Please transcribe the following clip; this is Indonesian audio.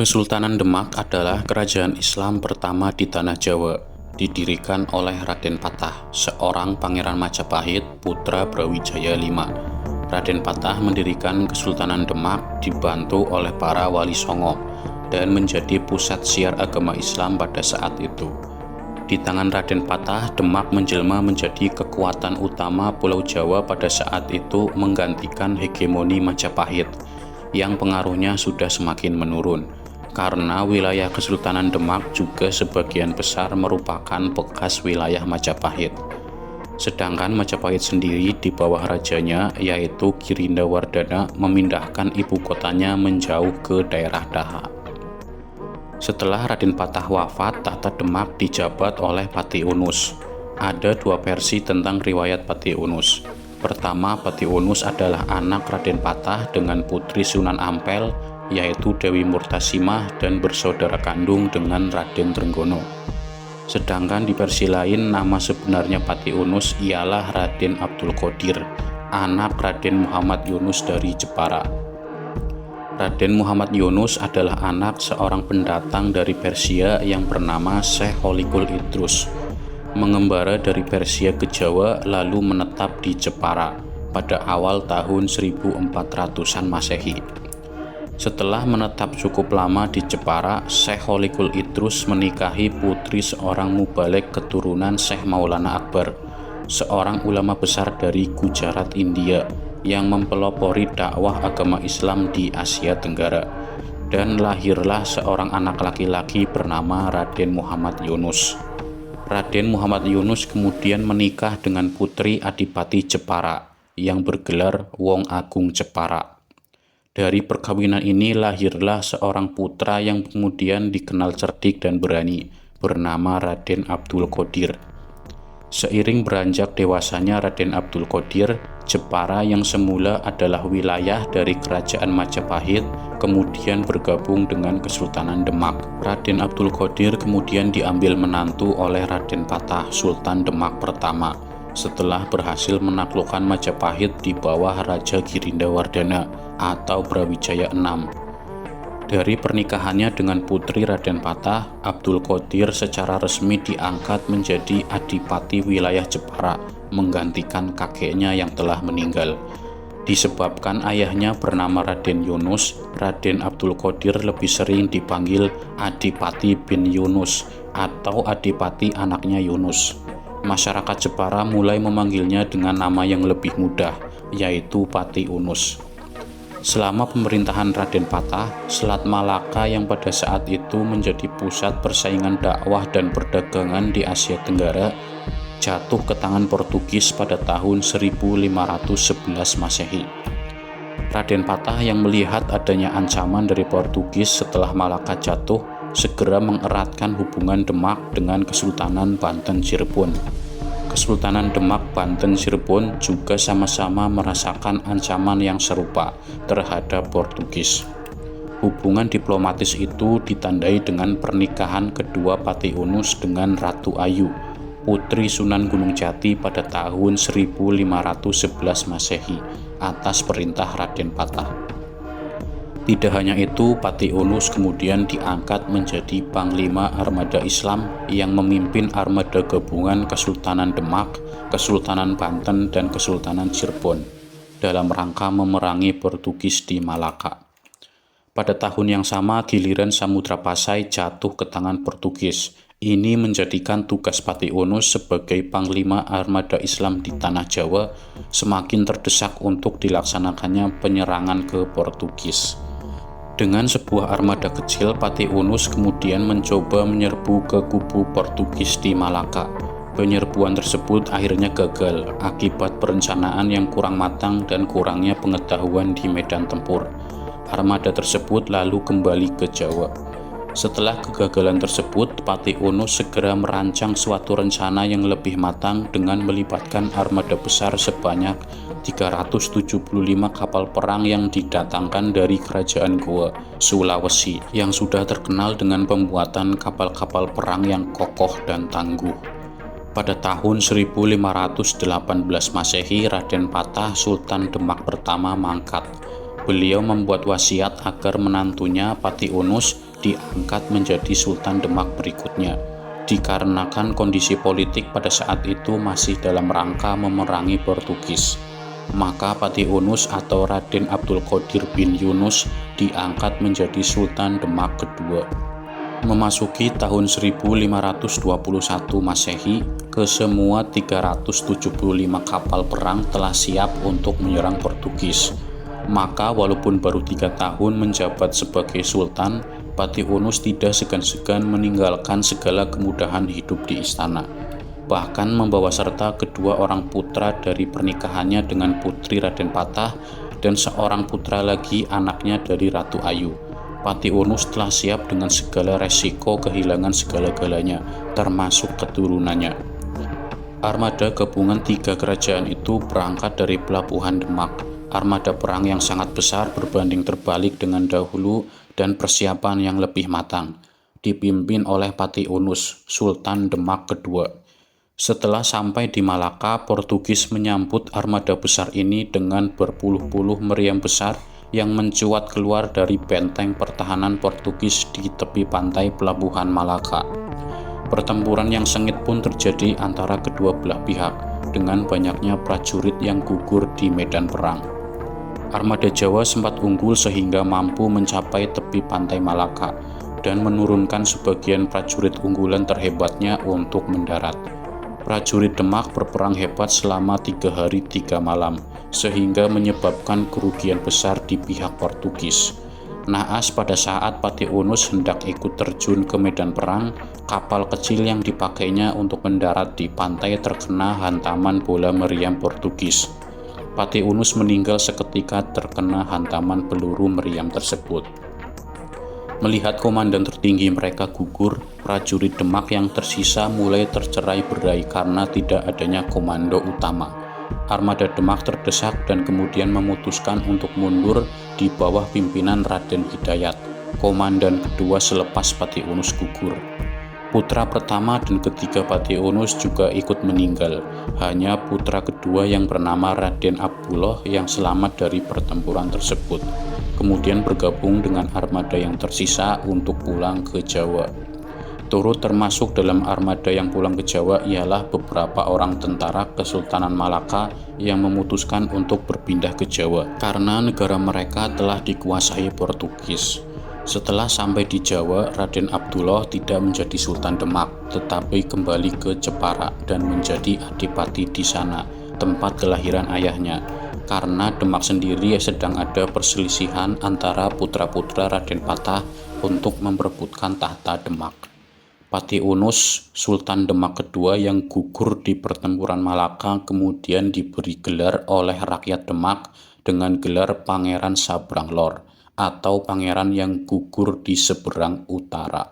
Kesultanan Demak adalah kerajaan Islam pertama di Tanah Jawa, didirikan oleh Raden Patah, seorang pangeran Majapahit, putra Brawijaya V. Raden Patah mendirikan Kesultanan Demak dibantu oleh para wali songo dan menjadi pusat syiar agama Islam pada saat itu. Di tangan Raden Patah, Demak menjelma menjadi kekuatan utama Pulau Jawa pada saat itu, menggantikan hegemoni Majapahit yang pengaruhnya sudah semakin menurun, karena wilayah Kesultanan Demak juga sebagian besar merupakan bekas wilayah Majapahit. Sedangkan Majapahit sendiri di bawah rajanya, yaitu Girindawardana, memindahkan ibu kotanya menjauh ke daerah Daha. Setelah Raden Patah wafat, tahta Demak dijabat oleh Pati Unus. Ada dua versi tentang riwayat Pati Unus. Pertama, Pati Unus adalah anak Raden Patah dengan putri Sunan Ampel, yaitu Dewi Murtasimah, dan bersaudara kandung dengan Raden Trenggono. Sedangkan di versi lain, nama sebenarnya Pati Unus ialah Raden Abdul Qodir, anak Raden Muhammad Yunus dari Jepara. Raden Muhammad Yunus adalah anak seorang pendatang dari Persia yang bernama Syekh Holikul Idrus, mengembara dari Persia ke Jawa lalu menetap di Jepara pada awal tahun 1400-an Masehi. Setelah menetap cukup lama di Jepara, Syekh Holikul Idrus menikahi putri seorang mubalek keturunan Syekh Maulana Akbar, seorang ulama besar dari Gujarat, India, yang mempelopori dakwah agama Islam di Asia Tenggara, dan lahirlah seorang anak laki-laki bernama Raden Muhammad Yunus. Raden Muhammad Yunus kemudian menikah dengan putri Adipati Jepara yang bergelar Wong Agung Jepara. Dari perkawinan ini lahirlah seorang putra yang kemudian dikenal cerdik dan berani, bernama Raden Abdul Qodir. Seiring beranjak dewasanya Raden Abdul Qodir, Jepara yang semula adalah wilayah dari kerajaan Majapahit kemudian bergabung dengan Kesultanan Demak. Raden Abdul Qodir kemudian diambil menantu oleh Raden Patah, Sultan Demak pertama, setelah berhasil menaklukkan Majapahit di bawah Raja Girindawardana atau Brawijaya VI. Dari pernikahannya dengan putri Raden Patah, Abdul Qodir secara resmi diangkat menjadi adipati wilayah Jepara, menggantikan kakeknya yang telah meninggal. Disebabkan ayahnya bernama Raden Yunus, Raden Abdul Qodir lebih sering dipanggil Adipati bin Yunus atau Adipati anaknya Yunus. Masyarakat Jepara mulai memanggilnya dengan nama yang lebih mudah, yaitu Pati Unus. Selama pemerintahan Raden Patah, Selat Malaka yang pada saat itu menjadi pusat persaingan dakwah dan perdagangan di Asia Tenggara jatuh ke tangan Portugis pada tahun 1511 Masehi. Raden Patah yang melihat adanya ancaman dari Portugis setelah Malaka jatuh, segera mengeratkan hubungan Demak dengan Kesultanan Banten Cirebon. Kesultanan Demak, Banten, Cirebon juga sama-sama merasakan ancaman yang serupa terhadap Portugis. Hubungan diplomatis itu ditandai dengan pernikahan kedua Pati Unus dengan Ratu Ayu, putri Sunan Gunung Jati pada tahun 1511 Masehi atas perintah Raden Patah. Tidak hanya itu, Pati Unus kemudian diangkat menjadi Panglima Armada Islam yang memimpin armada gabungan Kesultanan Demak, Kesultanan Banten, dan Kesultanan Cirebon dalam rangka memerangi Portugis di Malaka. Pada tahun yang sama, giliran Samudra Pasai jatuh ke tangan Portugis. Ini menjadikan tugas Pati Unus sebagai Panglima Armada Islam di Tanah Jawa semakin terdesak untuk dilaksanakannya penyerangan ke Portugis. Dengan sebuah armada kecil, Pati Unus kemudian mencoba menyerbu ke kubu Portugis di Malaka. Penyerbuan tersebut akhirnya gagal akibat perencanaan yang kurang matang dan kurangnya pengetahuan di medan tempur. Armada tersebut lalu kembali ke Jawa. Setelah kegagalan tersebut, Pati Unus segera merancang suatu rencana yang lebih matang dengan melibatkan armada besar sebanyak 375 kapal perang yang didatangkan dari Kerajaan Goa, Sulawesi, yang sudah terkenal dengan pembuatan kapal-kapal perang yang kokoh dan tangguh. Pada tahun 1518 Masehi, Raden Patah, Sultan Demak pertama, mangkat. Beliau membuat wasiat agar menantunya Pati Unus diangkat menjadi Sultan Demak berikutnya. Dikarenakan kondisi politik pada saat itu masih dalam rangka memerangi Portugis, maka Pati Unus atau Raden Abdul Qodir bin Yunus diangkat menjadi Sultan Demak kedua. Memasuki tahun 1521 Masehi, kesemua 375 kapal perang telah siap untuk menyerang Portugis. Maka walaupun baru 3 tahun menjabat sebagai Sultan, Pati Unus tidak segan-segan meninggalkan segala kemudahan hidup di istana. Bahkan membawa serta kedua orang putra dari pernikahannya dengan putri Raden Patah dan seorang putra lagi anaknya dari Ratu Ayu. Pati Unus telah siap dengan segala resiko kehilangan segala-galanya, termasuk keturunannya. Armada gabungan 3 kerajaan itu berangkat dari pelabuhan Demak. Armada perang yang sangat besar berbanding terbalik dengan dahulu dan persiapan yang lebih matang, dipimpin oleh Pati Unus, Sultan Demak kedua. Setelah sampai di Malaka, Portugis menyambut armada besar ini dengan berpuluh-puluh meriam besar yang mencuat keluar dari benteng pertahanan Portugis di tepi pantai pelabuhan Malaka. Pertempuran yang sengit pun terjadi antara kedua belah pihak, dengan banyaknya prajurit yang gugur di medan perang. Armada Jawa sempat unggul sehingga mampu mencapai tepi pantai Malaka dan menurunkan sebagian prajurit unggulan terhebatnya untuk mendarat. Prajurit Demak berperang hebat selama 3 hari 3 malam, sehingga menyebabkan kerugian besar di pihak Portugis. Naas pada saat Pati Unus hendak ikut terjun ke medan perang, kapal kecil yang dipakainya untuk mendarat di pantai terkena hantaman bola meriam Portugis. Pati Unus meninggal seketika terkena hantaman peluru meriam tersebut. Melihat komandan tertinggi mereka gugur, prajurit Demak yang tersisa mulai tercerai-berai karena tidak adanya komando utama. Armada Demak terdesak dan kemudian memutuskan untuk mundur di bawah pimpinan Raden Hidayat, komandan kedua selepas Pati Unus gugur. Putra pertama dan ketiga Pati Unus juga ikut meninggal. Hanya putra kedua yang bernama Raden Abdullah yang selamat dari pertempuran tersebut, kemudian bergabung dengan armada yang tersisa untuk pulang ke Jawa. Turut termasuk dalam armada yang pulang ke Jawa ialah beberapa orang tentara Kesultanan Malaka yang memutuskan untuk berpindah ke Jawa karena negara mereka telah dikuasai Portugis. Setelah sampai di Jawa, Raden Abdullah tidak menjadi Sultan Demak, tetapi kembali ke Jepara dan menjadi adipati di sana, tempat kelahiran ayahnya. Karena Demak sendiri sedang ada perselisihan antara putra-putra Raden Patah untuk memperebutkan tahta Demak. Pati Unus, Sultan Demak kedua yang gugur di pertempuran Malaka, kemudian diberi gelar oleh rakyat Demak dengan gelar Pangeran Sabrang Lor, atau pangeran yang gugur di seberang utara.